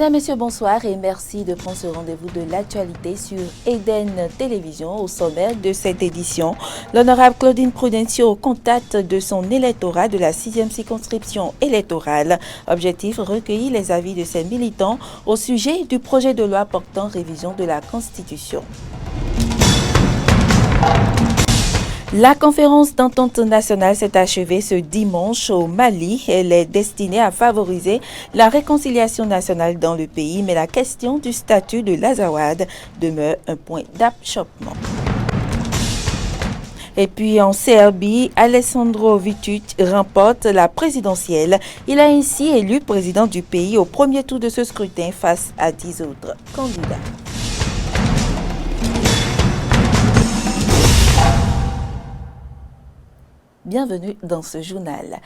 Mesdames, Messieurs, bonsoir et merci de prendre ce rendez-vous de l'actualité sur Eden Télévision. Au sommaire de cette édition, l'honorable Claudine Prudencio au contact de son électorat de la 6e circonscription électorale. Objectif, recueillir les avis de ses militants au sujet du projet de loi portant révision de la Constitution. La conférence d'entente nationale s'est achevée ce dimanche au Mali. Elle est destinée à favoriser la réconciliation nationale dans le pays, mais la question du statut de l'Azawad demeure un point d'achoppement. Et puis en Serbie, Alessandro Vučić remporte la présidentielle. Il a ainsi élu président du pays au premier tour de ce scrutin face à 10 autres candidats. Bienvenue dans ce journal.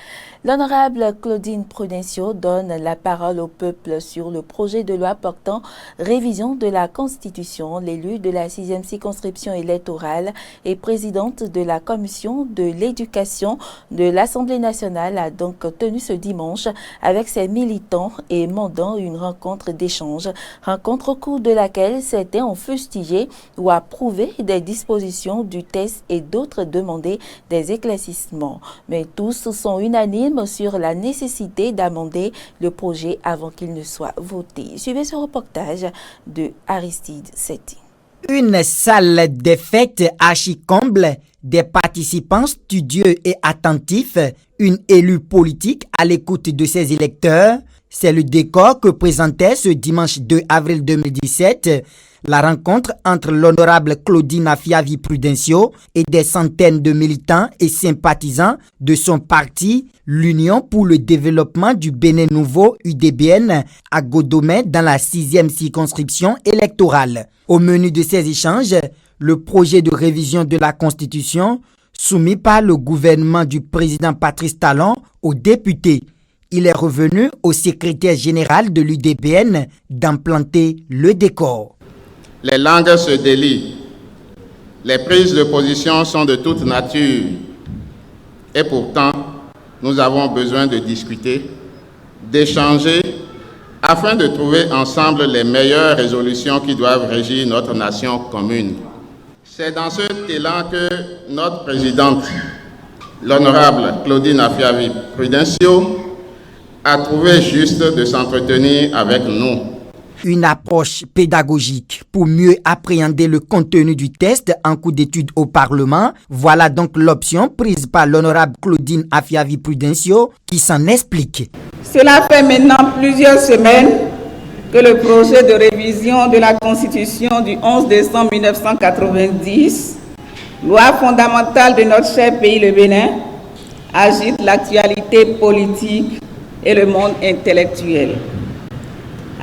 L'honorable Claudine Prudencio donne la parole au peuple sur le projet de loi portant révision de la Constitution. L'élue de la 6e circonscription électorale et présidente de la commission de l'éducation de l'Assemblée nationale a donc tenu ce dimanche avec ses militants et mandant une rencontre d'échange. Rencontre au cours de laquelle certains ont fustigé ou approuvé des dispositions du texte et d'autres demandé des éclaircissements. Mais tous sont unanimes sur la nécessité d'amender le projet avant qu'il ne soit voté. Suivez ce reportage de Aristide Setti. Une salle des fêtes archi-comble, des participants studieux et attentifs, une élue politique à l'écoute de ses électeurs. C'est le décor que présentait ce dimanche 2 avril 2017 la rencontre entre l'honorable Claudine Afiavi Prudencio et des centaines de militants et sympathisants de son parti, l'Union pour le développement du Bénin Nouveau UDBN à Godomé dans la 6e circonscription électorale. Au menu de ces échanges, le projet de révision de la Constitution soumis par le gouvernement du président Patrice Talon aux députés. Il est revenu au secrétaire général de l'UDBN d'implanter le décor. Les langues se délient, les prises de position sont de toute nature et pourtant nous avons besoin de discuter, d'échanger afin de trouver ensemble les meilleures résolutions qui doivent régir notre nation commune. C'est dans cet élan que notre présidente, l'honorable Claudine Afiavi Prudencio, a trouvé juste de s'entretenir avec nous. Une approche pédagogique pour mieux appréhender le contenu du texte en cours d'étude au Parlement. Voilà donc l'option prise par l'honorable Claudine Afiavi Prudencio qui s'en explique. Cela fait maintenant plusieurs semaines que le projet de révision de la Constitution du 11 décembre 1990, loi fondamentale de notre cher pays le Bénin, agite l'actualité politique et le monde intellectuel.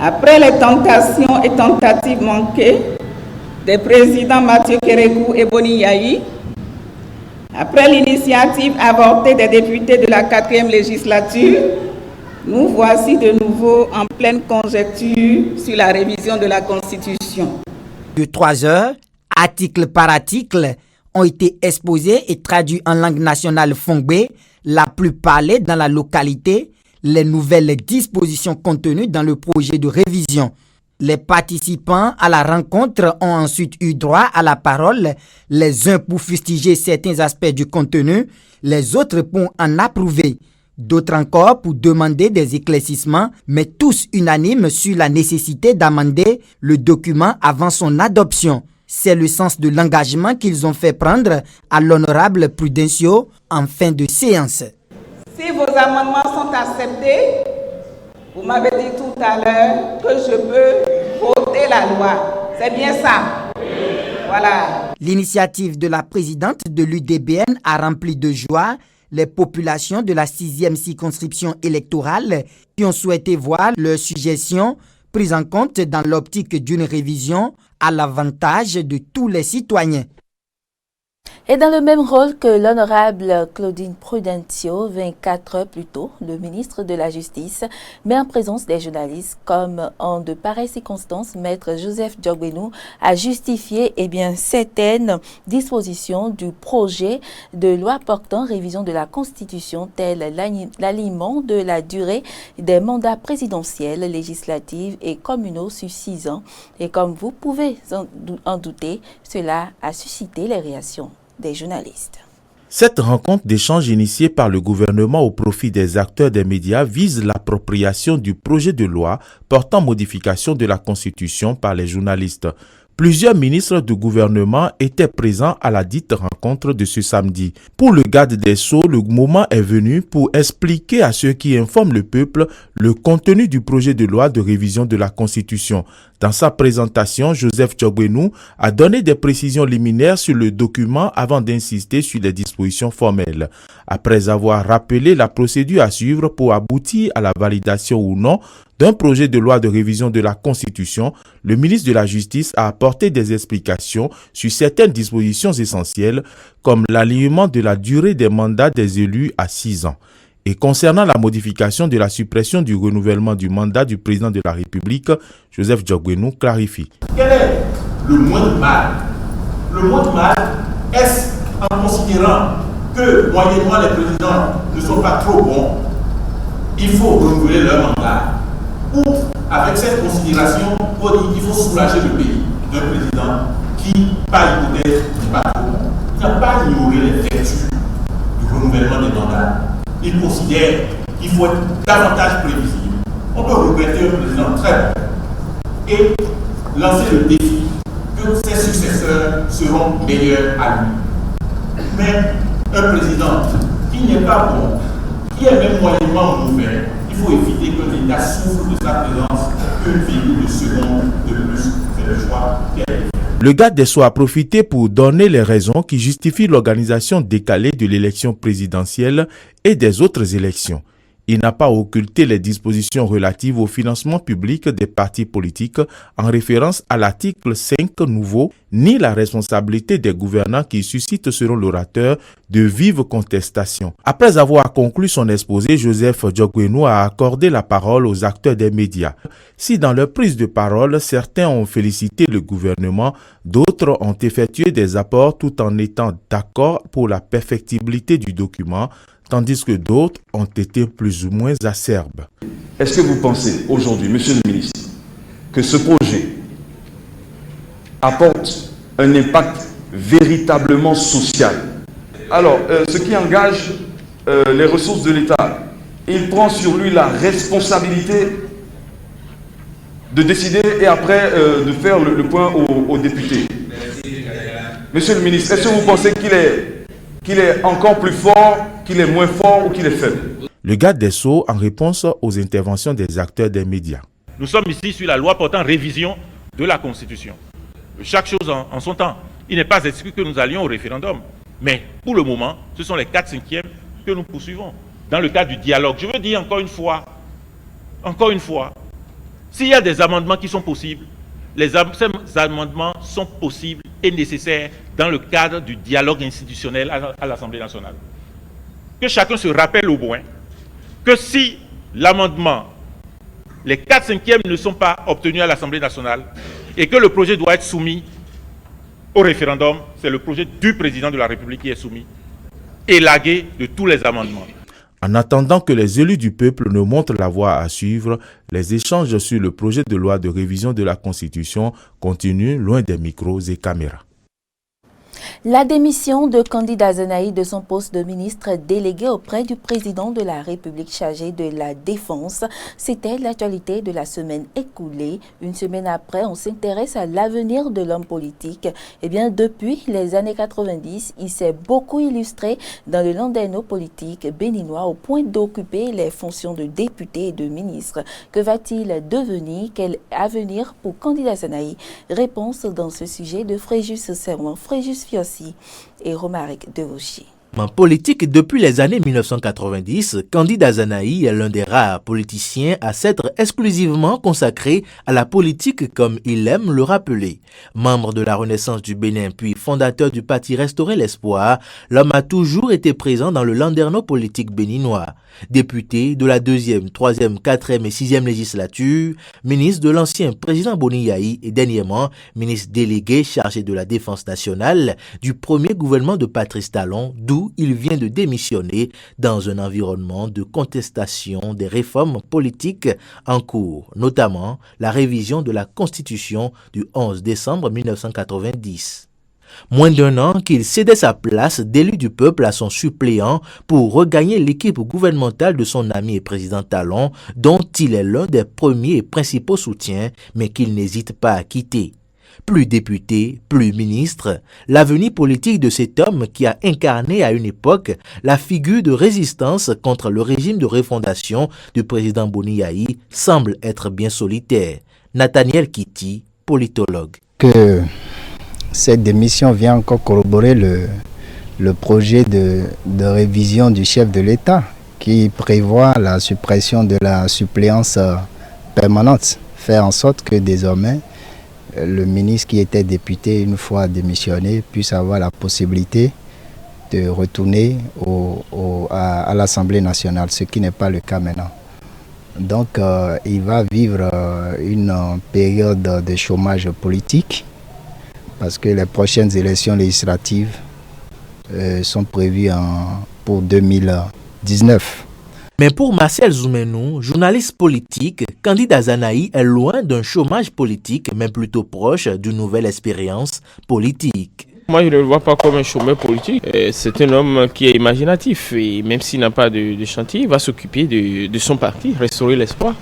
Après les tentations et tentatives manquées des présidents Mathieu Kérékou et Boni Yayi, après l'initiative avortée des députés de la 4e législature, nous voici de nouveau en pleine conjecture sur la révision de la Constitution. De 3 heures, article par article, ont été exposés et traduits en langue nationale fongbe, la plus parlée dans la localité, les nouvelles dispositions contenues dans le projet de révision. Les participants à la rencontre ont ensuite eu droit à la parole, les uns pour fustiger certains aspects du contenu, les autres pour en approuver, d'autres encore pour demander des éclaircissements, mais tous unanimes sur la nécessité d'amender le document avant son adoption. C'est le sens de l'engagement qu'ils ont fait prendre à l'honorable Prudencio en fin de séance. Si vos amendements sont acceptés, vous m'avez dit tout à l'heure que je peux voter la loi. C'est bien ça? Voilà. L'initiative de la présidente de l'UDBN a rempli de joie les populations de la 6e circonscription électorale qui ont souhaité voir leurs suggestions prises en compte dans l'optique d'une révision à l'avantage de tous les citoyens. Et dans le même rôle que l'honorable Claudine Prudencio, 24 heures plus tôt, le ministre de la Justice met en présence des journalistes comme en de pareilles circonstances, maître Joseph Diogbenou a justifié certaines dispositions du projet de loi portant révision de la Constitution, tel l'alignement de la durée des mandats présidentiels, législatifs et communaux sur 6 ans. Et comme vous pouvez en douter, cela a suscité les réactions des journalistes. Cette rencontre d'échange initiée par le gouvernement au profit des acteurs des médias vise l'appropriation du projet de loi portant modification de la Constitution par les journalistes. Plusieurs ministres du gouvernement étaient présents à la dite rencontre de ce samedi. Pour le garde des Sceaux, le moment est venu pour expliquer à ceux qui informent le peuple le contenu du projet de loi de révision de la Constitution. Dans sa présentation, Joseph Diogbenou a donné des précisions liminaires sur le document avant d'insister sur les dispositions formelles. Après avoir rappelé la procédure à suivre pour aboutir à la validation ou non d'un projet de loi de révision de la Constitution, le ministre de la Justice a apporté des explications sur certaines dispositions essentielles comme l'alignement de la durée des mandats des élus à 6 ans. Et concernant la modification de la suppression du renouvellement du mandat du président de la République, Joseph Diogbenou clarifie. Quel est le moindre mal? Le moindre mal, est-ce en considérant que moyennement les présidents ne sont pas trop bons, il faut renouveler leur mandat? Ou avec cette considération, il faut soulager le pays d'un président qui, par hypothèse, n'est pas trop bon. Il n'a pas ignoré les vertus du renouvellement des mandats. Il considère qu'il faut être davantage prévisible. On peut regretter un président très bon et lancer le défi que ses successeurs seront meilleurs à lui. Mais un président qui n'est pas bon, qui est même moyennement mauvais, il faut éviter que l'État souffre de sa présence une virgule de seconde de plus. C'est le choix qu'elle fait. Le garde des Sceaux a profité pour donner les raisons qui justifient l'organisation décalée de l'élection présidentielle et des autres élections. Il n'a pas occulté les dispositions relatives au financement public des partis politiques en référence à l'article 5 nouveau, ni la responsabilité des gouvernants qui suscitent, selon l'orateur, de vives contestations. Après avoir conclu son exposé, Joseph Diogbenou a accordé la parole aux acteurs des médias. Si dans leur prise de parole, certains ont félicité le gouvernement, d'autres ont effectué des apports tout en étant d'accord pour la perfectibilité du document, tandis que d'autres ont été plus ou moins acerbes. Est-ce que vous pensez aujourd'hui, monsieur le ministre, que ce projet apporte un impact véritablement social? Alors, ce qui engage les ressources de l'État, il prend sur lui la responsabilité de décider et après de faire le point aux députés. Monsieur le ministre, est-ce que vous pensez qu'il est encore plus fort, qu'il est moins fort ou qu'il est faible? Le garde des Sceaux en réponse aux interventions des acteurs des médias. Nous sommes ici sur la loi portant révision de la Constitution. Chaque chose en son temps. Il n'est pas exclu que nous allions au référendum. Mais pour le moment, ce sont les 4/5 que nous poursuivons dans le cadre du dialogue. Je veux dire encore une fois, s'il y a des amendements qui sont possibles, ces amendements sont possibles et nécessaires dans le cadre du dialogue institutionnel à l'Assemblée nationale. Que chacun se rappelle au moins que si l'amendement, les 4/5 ne sont pas obtenus à l'Assemblée nationale et que le projet doit être soumis au référendum, c'est le projet du président de la République qui est soumis, élagué de tous les amendements. En attendant que les élus du peuple ne montrent la voie à suivre, les échanges sur le projet de loi de révision de la Constitution continuent loin des micros et caméras. La démission de Candide Zenaï de son poste de ministre délégué auprès du président de la République chargé de la Défense, c'était l'actualité de la semaine écoulée. Une semaine après, on s'intéresse à l'avenir de l'homme politique. Eh bien, depuis les années 90, il s'est beaucoup illustré dans le landerneau politique béninois au point d'occuper les fonctions de député et de ministre. Que va-t-il devenir? Quel avenir pour Candide Zenaï? Réponse dans ce sujet de Fréjus Serment, Fréjus Fiossi et Romaric Devauchier. Politique depuis les années 1990, Candide Azanahi est l'un des rares politiciens à s'être exclusivement consacré à la politique comme il aime le rappeler. Membre de la Renaissance du Bénin puis fondateur du parti Restaurer l'Espoir, l'homme a toujours été présent dans le landerneau politique béninois. Député de la 2e, 3e, 4e et 6e législature, ministre de l'ancien président Boni Yayi et dernièrement ministre délégué chargé de la défense nationale du premier gouvernement de Patrice Talon, d'où il vient de démissionner dans un environnement de contestation des réformes politiques en cours, notamment la révision de la Constitution du 11 décembre 1990. Moins d'un an qu'il cédait sa place d'élu du peuple à son suppléant pour regagner l'équipe gouvernementale de son ami et président Talon, dont il est l'un des premiers et principaux soutiens, mais qu'il n'hésite pas à quitter. Plus député, plus ministre, l'avenir politique de cet homme qui a incarné à une époque la figure de résistance contre le régime de refondation du président Boni Yayi semble être bien solitaire. Nathaniel Kitty, politologue. Que cette démission vient encore corroborer le projet de révision du chef de l'État qui prévoit la suppression de la suppléance permanente, faire en sorte que désormais le ministre qui était député une fois démissionné puisse avoir la possibilité de retourner à l'Assemblée nationale, ce qui n'est pas le cas maintenant. Donc il va vivre une période de chômage politique parce que les prochaines élections législatives sont prévues pour 2019. Mais pour Marcel Zoumenou, journaliste politique, Candide Azanahi est loin d'un chômage politique, mais plutôt proche d'une nouvelle expérience politique. Moi, je ne le vois pas comme un chômeur politique. C'est un homme qui est imaginatif et même s'il n'a pas de chantier, il va s'occuper de son parti, Restaurer l'Espoir.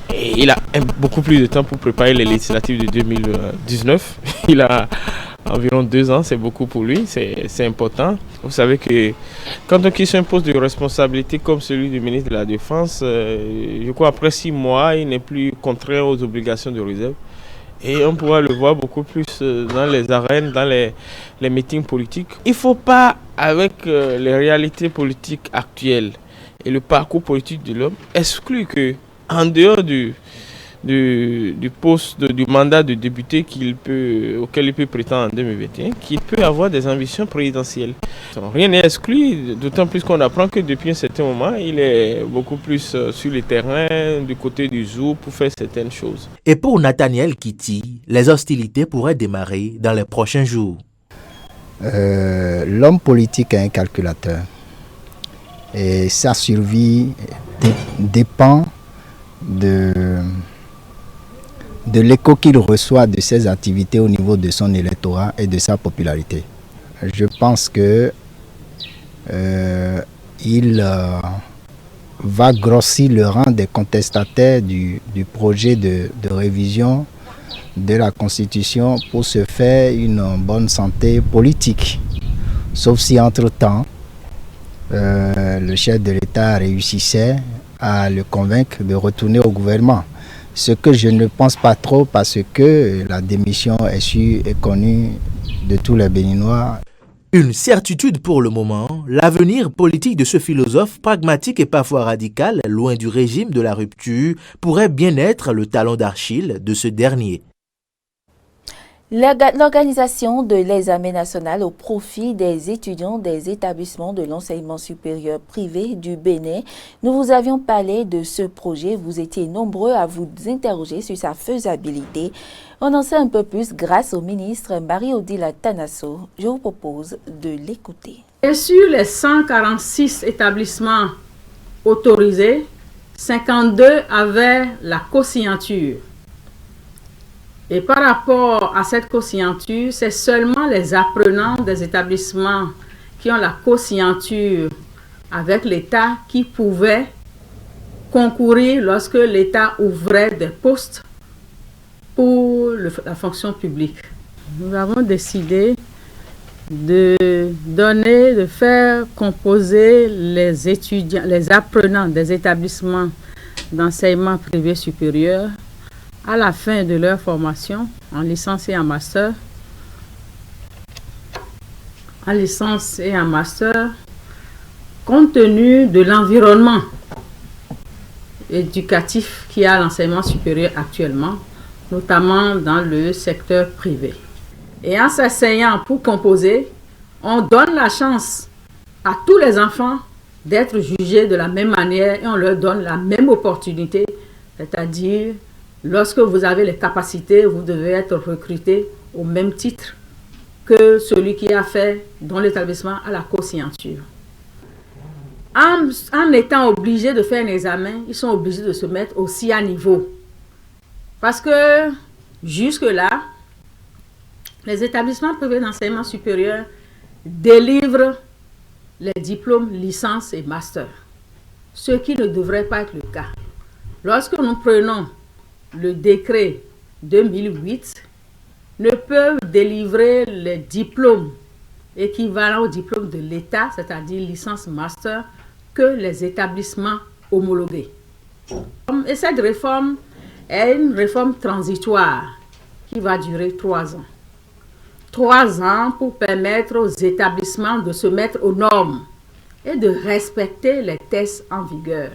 Et il a beaucoup plus de temps pour préparer les législatives de 2019. Il a environ 2 ans, c'est beaucoup pour lui, c'est important. Vous savez que quand on quitte un poste de responsabilité comme celui du ministre de la Défense, je crois après 6 mois, il n'est plus contraint aux obligations de réserve. Et on pourra le voir beaucoup plus dans les arènes, dans les meetings politiques. Il ne faut pas, avec les réalités politiques actuelles et le parcours politique de l'homme, exclure que en dehors du poste, du mandat de député auquel il peut prétendre en 2021, qu'il peut avoir des ambitions présidentielles. Rien n'est exclu, d'autant plus qu'on apprend que depuis un certain moment, il est beaucoup plus sur le terrain, du côté du zoo, pour faire certaines choses. Et pour Nathaniel Kitty, les hostilités pourraient démarrer dans les prochains jours. L'homme politique est un calculateur. Et sa survie dépend de l'écho qu'il reçoit de ses activités au niveau de son électorat et de sa popularité. Je pense que il va grossir le rang des contestataires du projet de révision de la Constitution pour se faire une bonne santé politique. Sauf si entre-temps, le chef de l'État réussissait à le convaincre de retourner au gouvernement. Ce que je ne pense pas trop parce que la démission est sûre et connue de tous les Béninois. Une certitude pour le moment, l'avenir politique de ce philosophe pragmatique et parfois radical, loin du régime de la rupture, pourrait bien être le talon d'Achille de ce dernier. L'organisation de l'examen national au profit des étudiants des établissements de l'enseignement supérieur privé du Bénin. Nous vous avions parlé de ce projet. Vous étiez nombreux à vous interroger sur sa faisabilité. On en sait un peu plus grâce au ministre Marie-Odile Tanasso. Je vous propose de l'écouter. Et sur les 146 établissements autorisés, 52 avaient la co-signature. Et par rapport à cette co-signature, c'est seulement les apprenants des établissements qui ont la co-signature avec l'État qui pouvaient concourir lorsque l'État ouvrait des postes pour la fonction publique. Nous avons décidé de faire composer les étudiants, les apprenants des établissements d'enseignement privé supérieur à la fin de leur formation, en licence et en master, en licence et en master, compte tenu de l'environnement éducatif qui a l'enseignement supérieur actuellement, notamment dans le secteur privé. Et en s'asseyant pour composer, on donne la chance à tous les enfants d'être jugés de la même manière et on leur donne la même opportunité, c'est-à-dire lorsque vous avez les capacités, vous devez être recruté au même titre que celui qui a fait dans l'établissement à la co-signature. En étant obligés de faire un examen, ils sont obligés de se mettre aussi à niveau. Parce que jusque-là, les établissements privés d'enseignement supérieur délivrent les diplômes licence et master, ce qui ne devrait pas être le cas. Lorsque nous prenons le décret 2008, ne peuvent délivrer les diplômes équivalents au diplôme de l'État, c'est-à-dire licence master, que les établissements homologués. Et cette réforme est une réforme transitoire qui va durer 3 ans. 3 ans pour permettre aux établissements de se mettre aux normes et de respecter les tests en vigueur.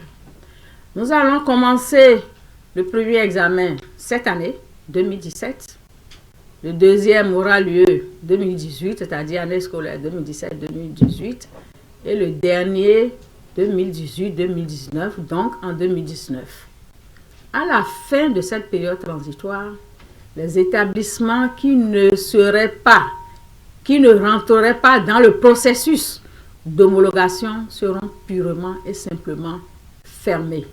Nous allons commencer le premier examen cette année, 2017. Le deuxième aura lieu 2018, c'est-à-dire année scolaire 2017-2018. Et le dernier 2018-2019, donc en 2019. À la fin de cette période transitoire, les établissements qui ne rentreraient pas dans le processus d'homologation seront purement et simplement fermés.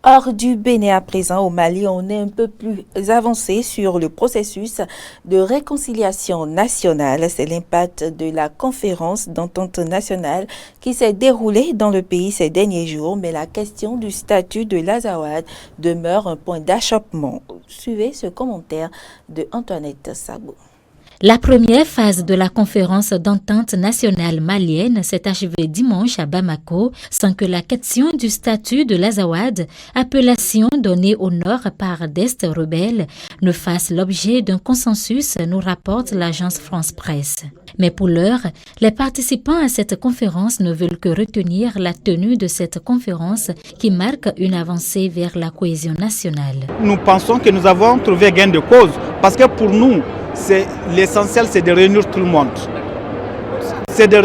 Hors du Bénin à présent, au Mali, on est un peu plus avancé sur le processus de réconciliation nationale. C'est l'impact de la conférence d'entente nationale qui s'est déroulée dans le pays ces derniers jours, mais la question du statut de l'Azawad demeure un point d'achoppement. Suivez ce commentaire de Antoinette Sabo. La première phase de la conférence d'entente nationale malienne s'est achevée dimanche à Bamako sans que la question du statut de l'Azawad, appellation donnée au nord par d'Est rebelles, ne fasse l'objet d'un consensus, nous rapporte l'agence France Presse. Mais pour l'heure, les participants à cette conférence ne veulent que retenir la tenue de cette conférence qui marque une avancée vers la cohésion nationale. Nous pensons que nous avons trouvé gain de cause parce que pour nous, l'essentiel, c'est de réunir tout le monde. C'est de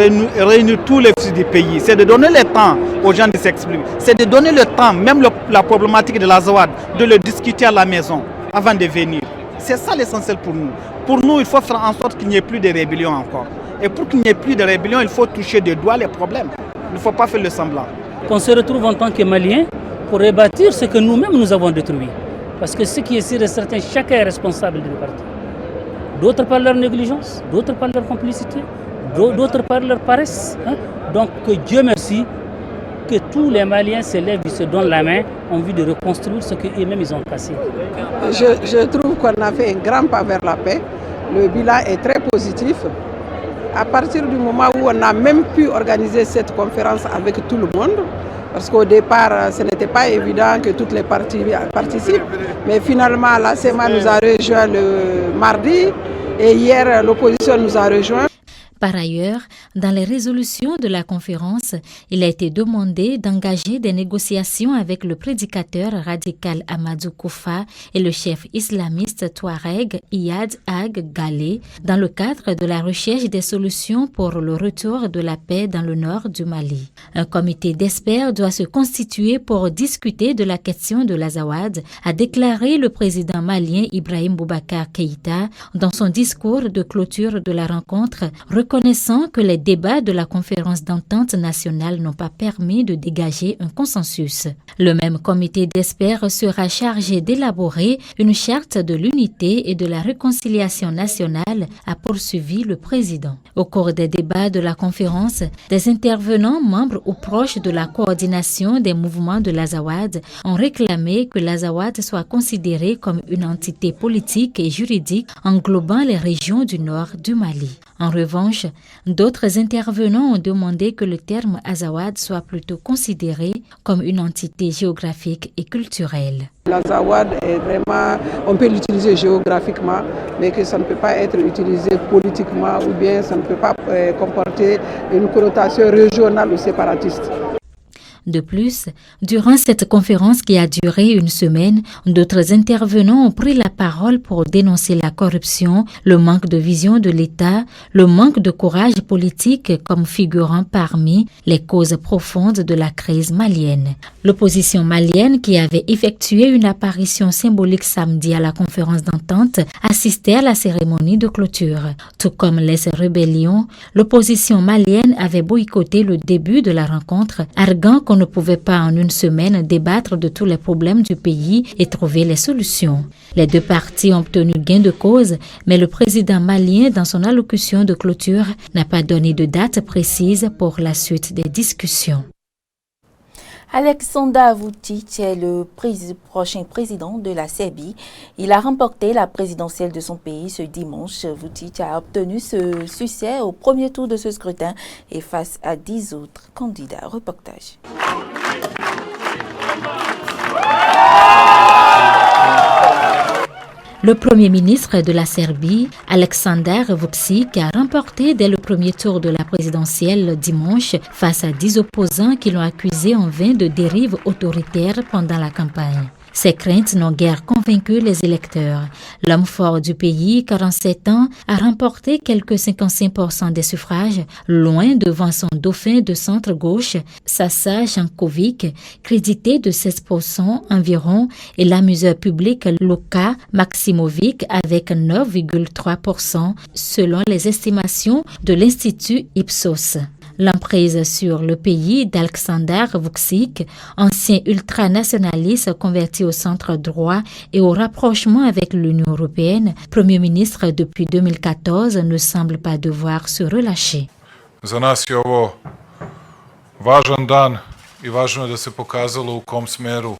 réunir tous les fils du pays. C'est de donner le temps aux gens de s'exprimer. C'est de donner le temps, même la problématique de l'Azawad, de le discuter à la maison avant de venir. C'est ça l'essentiel pour nous. Pour nous, il faut faire en sorte qu'il n'y ait plus de rébellion encore. Et pour qu'il n'y ait plus de rébellion, il faut toucher de doigt les problèmes. Il ne faut pas faire le semblant. Qu'on se retrouve en tant que Maliens pour rebâtir ce que nous-mêmes nous avons détruit. Parce que ce qui est sûr et certain, chacun est responsable d'une partie. D'autres par leur négligence, d'autres par leur complicité, d'autres par leur paresse. Donc que Dieu merci, que tous les Maliens se lèvent et se donnent la main en vue de reconstruire ce qu'eux-mêmes ils ont cassé. Je trouve qu'on a fait un grand pas vers la paix. Le bilan est très positif. À partir du moment où on a même pu organiser cette conférence avec tout le monde, parce qu'au départ, ce n'était pas évident que toutes les parties participent. Mais finalement, la SEMA nous a rejoint le mardi et hier, l'opposition nous a rejoint. Par ailleurs, dans les résolutions de la conférence, il a été demandé d'engager des négociations avec le prédicateur radical Amadou Koufa et le chef islamiste Touareg Iyad Ag Galé dans le cadre de la recherche des solutions pour le retour de la paix dans le nord du Mali. Un comité d'experts doit se constituer pour discuter de la question de l'Azawad, a déclaré le président malien Ibrahim Boubacar Keïta dans son discours de clôture de la rencontre, reconnaissant que les débats de la conférence d'entente nationale n'ont pas permis de dégager un consensus. Le même comité d'experts sera chargé d'élaborer une charte de l'unité et de la réconciliation nationale, a poursuivi le président. Au cours des débats de la conférence, des intervenants membres ou proches de la coordination des mouvements de l'Azawad ont réclamé que l'Azawad soit considéré comme une entité politique et juridique englobant les régions du nord du Mali. En revanche, d'autres intervenants ont demandé que le terme Azawad soit plutôt considéré comme une entité géographique et culturelle. L'Azawad est vraiment, on peut l'utiliser géographiquement, mais que ça ne peut pas être utilisé politiquement ou bien ça ne peut pas comporter une connotation régionale ou séparatiste. De plus, durant cette conférence qui a duré une semaine, d'autres intervenants ont pris la parole pour dénoncer la corruption, le manque de vision de l'État, le manque de courage politique comme figurant parmi les causes profondes de la crise malienne. L'opposition malienne, qui avait effectué une apparition symbolique samedi à la conférence d'entente, assistait à la cérémonie de clôture. Tout comme les rébellions, l'opposition malienne avait boycotté le début de la rencontre, arguant qu'on ne pouvait pas en une semaine débattre de tous les problèmes du pays et trouver les solutions. Les deux parties ont obtenu gain de cause, mais le président malien, dans son allocution de clôture, n'a pas donné de date précise pour la suite des discussions. Aleksandar Vučić est le prochain président de la Serbie. Il a remporté la présidentielle de son pays ce dimanche. Vučić a obtenu ce succès au premier tour de ce scrutin et face à 10 autres candidats. Reportage. Le premier ministre de la Serbie, Aleksandar Vučić, a remporté dès le premier tour de la présidentielle dimanche face à 10 opposants qui l'ont accusé en vain de dérive autoritaire pendant la campagne. Ces craintes n'ont guère convaincu les électeurs. L'homme fort du pays, 47 ans, a remporté quelques 55% des suffrages, loin devant son dauphin de centre-gauche, Saša Janković, crédité de 16% environ, et l'amuseur public Luka Maksimović avec 9,3% selon les estimations de l'Institut Ipsos. L'emprise sur le pays d'Aleksandar Vučić, ancien ultranationaliste converti au centre droit et au rapprochement avec l'Union européenne, Premier ministre depuis 2014, ne semble pas devoir se relâcher. Za nas je ovo važan dan I važno je da se pokazalo u kom smeru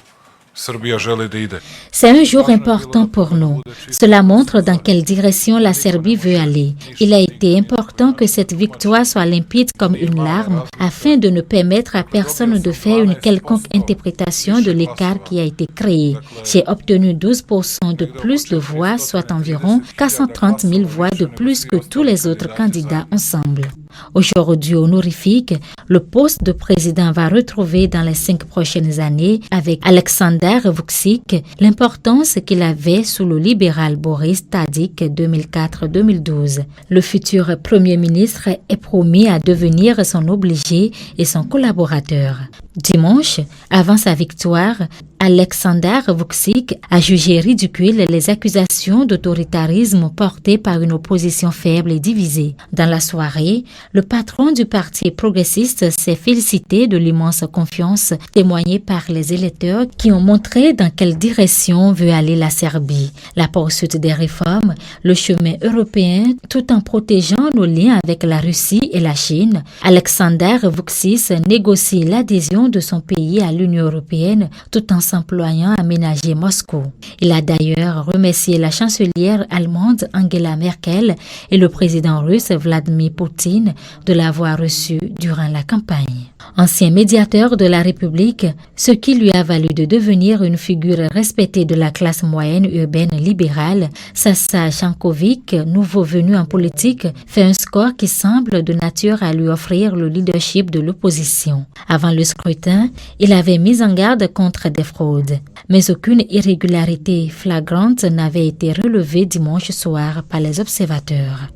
C'est un jour important pour nous. Cela montre dans quelle direction la Serbie veut aller. Il a été important que cette victoire soit limpide comme une larme afin de ne permettre à personne de faire une quelconque interprétation de l'écart qui a été créé. J'ai obtenu 12% de plus de voix, soit environ 430 000 voix de plus que tous les autres candidats ensemble. Aujourd'hui honorifique, le poste de président va retrouver dans les 5 prochaines années avec Aleksandar Vučić l'importance qu'il avait sous le libéral Boris Tadić 2004-2012. Le futur premier ministre est promis à devenir son obligé et son collaborateur. Dimanche, avant sa victoire, Aleksandar Vučić a jugé ridicule les accusations d'autoritarisme portées par une opposition faible et divisée. Dans la soirée, le patron du parti progressiste s'est félicité de l'immense confiance témoignée par les électeurs qui ont montré dans quelle direction veut aller la Serbie. La poursuite des réformes, le chemin européen, tout en protégeant nos liens avec la Russie et la Chine. Aleksandar Vučić négocie l'adhésion de son pays à l'Union européenne tout en s'employant à ménager Moscou. Il a d'ailleurs remercié la chancelière allemande Angela Merkel et le président russe Vladimir Poutine de l'avoir reçu durant la campagne. Ancien médiateur de la République, ce qui lui a valu de devenir une figure respectée de la classe moyenne urbaine libérale, Saša Janković, nouveau venu en politique, fait un score qui semble de nature à lui offrir le leadership de l'opposition. Avant le scrutin, il avait mis en garde contre des fraudes, mais aucune irrégularité flagrante n'avait été relevée dimanche soir par les observateurs.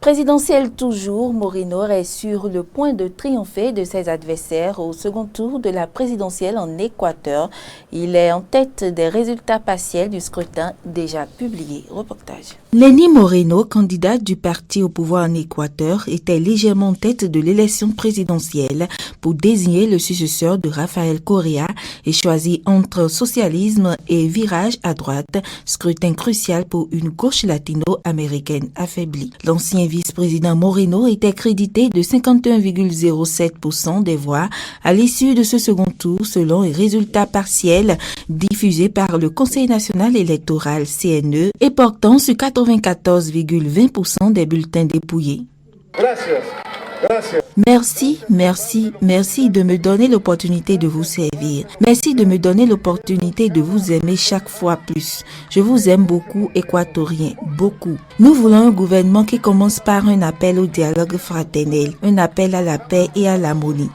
Présidentielle toujours, Moreno est sur le point de triompher de ses adversaires au second tour de la présidentielle en Équateur. Il est en tête des résultats partiels du scrutin déjà publiés. Reportage. Lenín Moreno, candidat du parti au pouvoir en Équateur, était légèrement en tête de l'élection présidentielle pour désigner le successeur de Rafael Correa et choisir entre socialisme et virage à droite, scrutin crucial pour une gauche latino-américaine affaiblie. L'ancien vice-président Moreno était crédité de 51,07% des voix à l'issue de ce second tour selon les résultats partiels diffusés par le Conseil national électoral CNE et portant sur 94,20% des bulletins dépouillés. Merci de me donner l'opportunité de vous servir. Merci de me donner l'opportunité de vous aimer chaque fois plus. Je vous aime beaucoup, Équatoriens, beaucoup. Nous voulons un gouvernement qui commence par un appel au dialogue fraternel, un appel à la paix et à l'harmonie.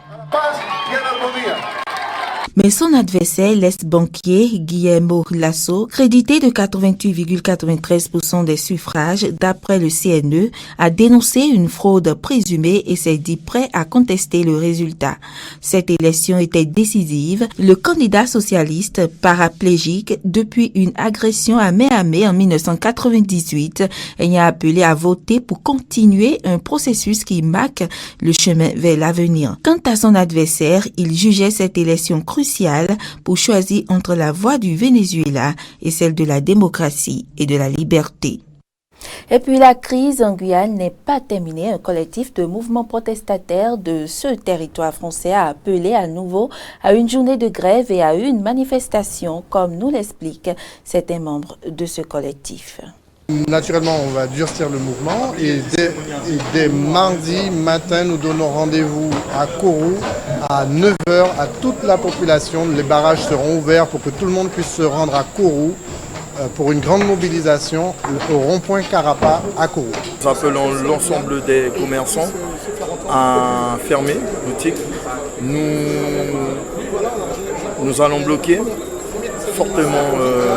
Mais son adversaire, l'ex-banquier Guillermo Lasso, crédité de 88,93% des suffrages d'après le CNE, a dénoncé une fraude présumée et s'est dit prêt à contester le résultat. Cette élection était décisive. Le candidat socialiste paraplégique depuis une agression à main en 1998 ayant appelé à voter pour continuer un processus qui marque le chemin vers l'avenir. Quant à son adversaire, il jugeait cette élection cruciale pour choisir entre la voie du Venezuela et celle de la démocratie et de la liberté. Et puis la crise en Guyane n'est pas terminée. Un collectif de mouvements protestataires de ce territoire français a appelé à nouveau à une journée de grève et à une manifestation, comme nous l'expliquent certains membres de ce collectif. Naturellement, on va durcir le mouvement et dès mardi matin, nous donnons rendez-vous à Kourou à 9h à toute la population. Les barrages seront ouverts pour que tout le monde puisse se rendre à Kourou pour une grande mobilisation au rond-point Carapa à Kourou. Nous appelons l'ensemble des commerçants à fermer boutique. Nous allons bloquer fortement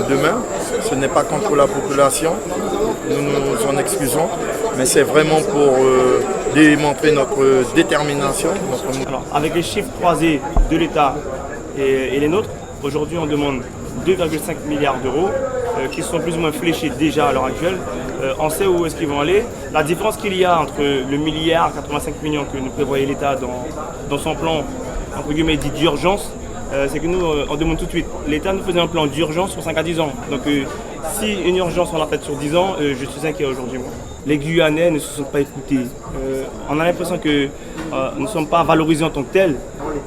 demain. Ce n'est pas contre la population, nous nous en excusons, mais c'est vraiment pour démontrer notre détermination. Alors, avec les chiffres croisés de l'État et les nôtres, aujourd'hui on demande 2,5 milliards d'euros qui sont plus ou moins fléchés déjà à l'heure actuelle. On sait où est-ce qu'ils vont aller. La différence qu'il y a entre le milliard 85 millions que nous prévoyait l'État dans son plan entre guillemets dit d'urgence, c'est que nous, on demande tout de suite. L'État nous faisait un plan d'urgence sur 5 à 10 ans. Donc si une urgence on l'a faite sur 10 ans, je suis inquiet aujourd'hui. Moi. Les Guyanais ne se sont pas écoutés. On a l'impression que nous ne sommes pas valorisés en tant que tels.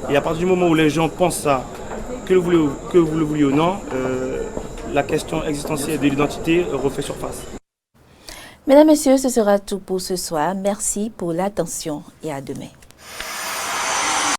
Et à partir du moment où les gens pensent ça, que vous le vouliez ou non, la question existentielle de l'identité refait surface. Mesdames, Messieurs, ce sera tout pour ce soir. Merci pour l'attention et à demain.